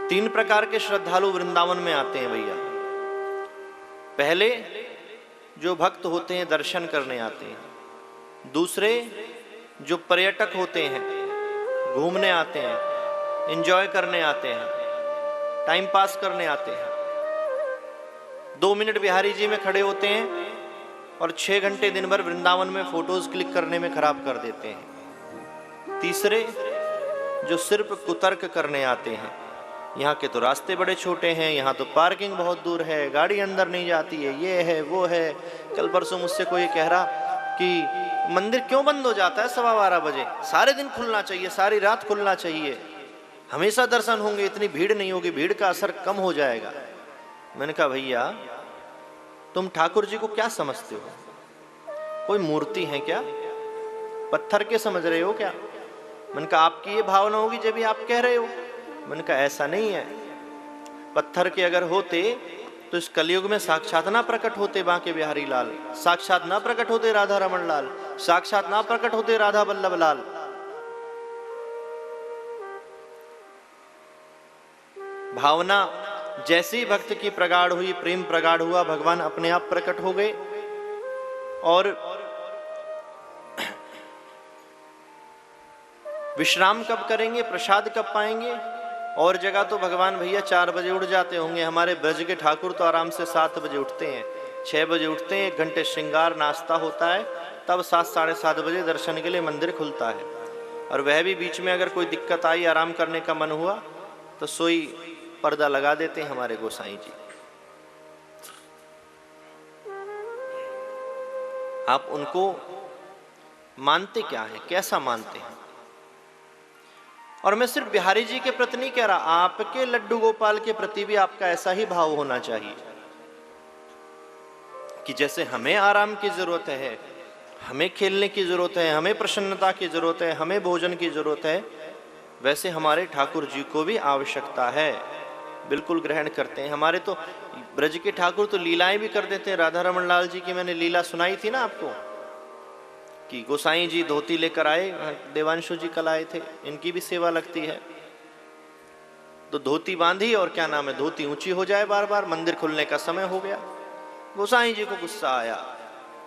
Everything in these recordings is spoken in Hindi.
तीन प्रकार के श्रद्धालु वृंदावन में आते हैं भैया। पहले जो भक्त होते हैं दर्शन करने आते हैं, दूसरे जो पर्यटक होते हैं घूमने आते हैं, एंजॉय करने आते हैं, टाइम पास करने आते हैं। 2 मिनट बिहारी जी में खड़े होते हैं और 6 घंटे दिन भर वृंदावन में फोटोज क्लिक करने में खराब कर देते हैं। तीसरे जो सिर्फ कुतर्क करने आते हैं, यहाँ के तो रास्ते बड़े छोटे हैं, यहाँ तो पार्किंग बहुत दूर है, गाड़ी अंदर नहीं जाती है, ये है वो है। कल परसों मुझसे कोई कह रहा कि मंदिर क्यों बंद हो जाता है 12:15 बजे, सारे दिन खुलना चाहिए, सारी रात खुलना चाहिए, हमेशा दर्शन होंगे, इतनी भीड़ नहीं होगी, भीड़ का असर कम हो जाएगा। मैंने कहा भैया तुम ठाकुर जी को क्या समझते हो? कोई मूर्ति है क्या? पत्थर के समझ रहे हो क्या? मैंने कहा आपकी ये भावना होगी जब भी आप कह रहे हो। मैंने कहा ऐसा नहीं है, पत्थर के अगर होते तो इस कलयुग में साक्षात ना प्रकट होते बांके बिहारी लाल, साक्षात ना प्रकट होते राधा रमन लाल, साक्षात ना प्रकट होते राधा बल्लभ लाल। भावना जैसी भक्त की प्रगाढ़ हुई, प्रेम प्रगाढ़ हुआ, भगवान अपने आप प्रकट हो गए। और विश्राम कब करेंगे, प्रसाद कब पाएंगे? और जगह तो भगवान भैया 4 बजे उठ जाते होंगे, हमारे ब्रज के ठाकुर तो आराम से 7 बजे उठते हैं, 6 बजे उठते हैं, 1 घंटे श्रृंगार नाश्ता होता है, तब 7 साढ़े 7 बजे दर्शन के लिए मंदिर खुलता है। और वह भी बीच में अगर कोई दिक्कत आई, आराम करने का मन हुआ तो सोई पर्दा लगा देते हैं हमारे गोसाई जी। आप उनको मानते क्या है, कैसा मानते हैं? और मैं सिर्फ बिहारी जी के प्रति नहीं कह रहा, आपके लड्डू गोपाल के प्रति भी आपका ऐसा ही भाव होना चाहिए कि जैसे हमें आराम की जरूरत है, हमें खेलने की जरूरत है, हमें प्रसन्नता की जरूरत है, हमें भोजन की जरूरत है, वैसे हमारे ठाकुर जी को भी आवश्यकता है। बिल्कुल ग्रहण करते हैं। हमारे तो ब्रज के ठाकुर तो लीलाएं भी कर देते हैं। राधा रमन लाल जी की मैंने लीला सुनाई थी ना आपको, कि गोसाई जी धोती लेकर आए, देवांशु जी कल आए थे, इनकी भी सेवा लगती है, तो धोती बांधी और क्या नाम है, धोती ऊंची हो जाए बार बार, मंदिर खुलने का समय हो गया, गोसाई जी को गुस्सा आया,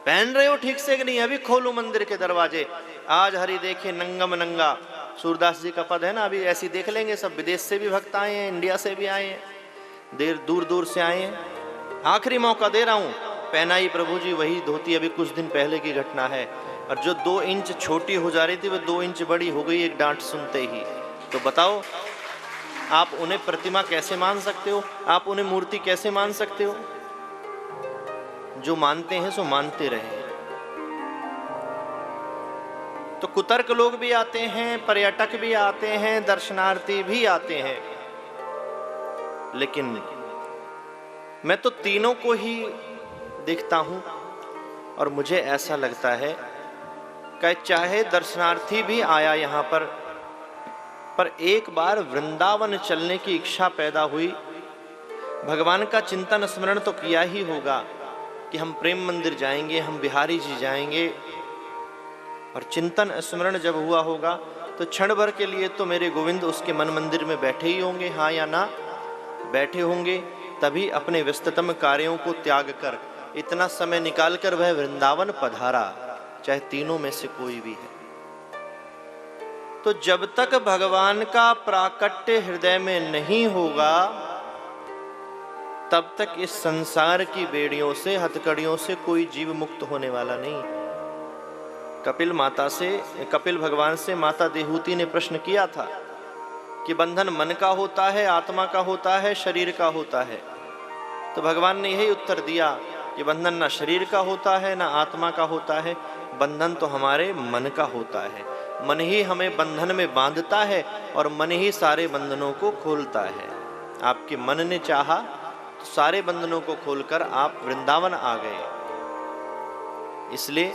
पहन रहे हो ठीक से कि नहीं, अभी खोलो मंदिर के दरवाजे, आज हरि देखे नंगम नंगा। सूरदास जी का पद है ना, अभी ऐसी देख लेंगे, सब विदेश से भी भक्त आए हैं, इंडिया से भी आए हैं, देर दूर दूर से आए हैं, आखिरी मौका दे रहा हूं, पहनाई प्रभु जी वही धोती, अभी कुछ दिन पहले की घटना है। और जो 2 इंच छोटी हो जा रही थी वो 2 इंच बड़ी हो गई एक डांट सुनते ही। तो बताओ आप उन्हें प्रतिमा कैसे मान सकते हो, आप उन्हें मूर्ति कैसे मान सकते हो? जो मानते हैं सो मानते रहे। तो कुतर्क लोग भी आते हैं, पर्यटक भी आते हैं, दर्शनार्थी भी आते हैं, लेकिन मैं तो तीनों को ही देखता हूं और मुझे ऐसा लगता है कि चाहे दर्शनार्थी भी आया यहाँ पर एक बार वृंदावन चलने की इच्छा पैदा हुई, भगवान का चिंतन स्मरण तो किया ही होगा कि हम प्रेम मंदिर जाएंगे, हम बिहारी जी जाएंगे, और चिंतन स्मरण जब हुआ होगा तो क्षण भर के लिए तो मेरे गोविंद उसके मन मंदिर में बैठे ही होंगे, हाँ या ना बैठे होंगे, तभी अपने व्यस्ततम कार्यों को त्याग कर इतना समय निकालकर वह वृंदावन पधारा, चाहे तीनों में से कोई भी है। तो जब तक भगवान का प्राकट्य हृदय में नहीं होगा तब तक इस संसार की बेड़ियों से, हथकड़ियों से कोई जीव मुक्त होने वाला नहीं। कपिल भगवान से माता देहूति ने प्रश्न किया था कि बंधन मन का होता है, आत्मा का होता है, शरीर का होता है? तो भगवान ने यही उत्तर दिया कि बंधन ना शरीर का होता है ना आत्मा का होता है, बंधन तो हमारे मन का होता है। मन ही हमें बंधन में बांधता है और मन ही सारे बंधनों को खोलता है। आपके मन ने चाहा तो सारे बंधनों को खोलकर आप वृंदावन आ गए। इसलिए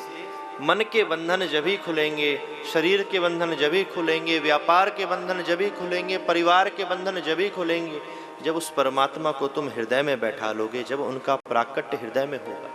मन के बंधन जब ही खुलेंगे, शरीर के बंधन जब ही खुलेंगे, व्यापार के बंधन जब ही खुलेंगे, परिवार के बंधन जब ही खुलेंगे, जब उस परमात्मा को तुम हृदय में बैठा लोगे, जब उनका प्राकट्य हृदय में होगा।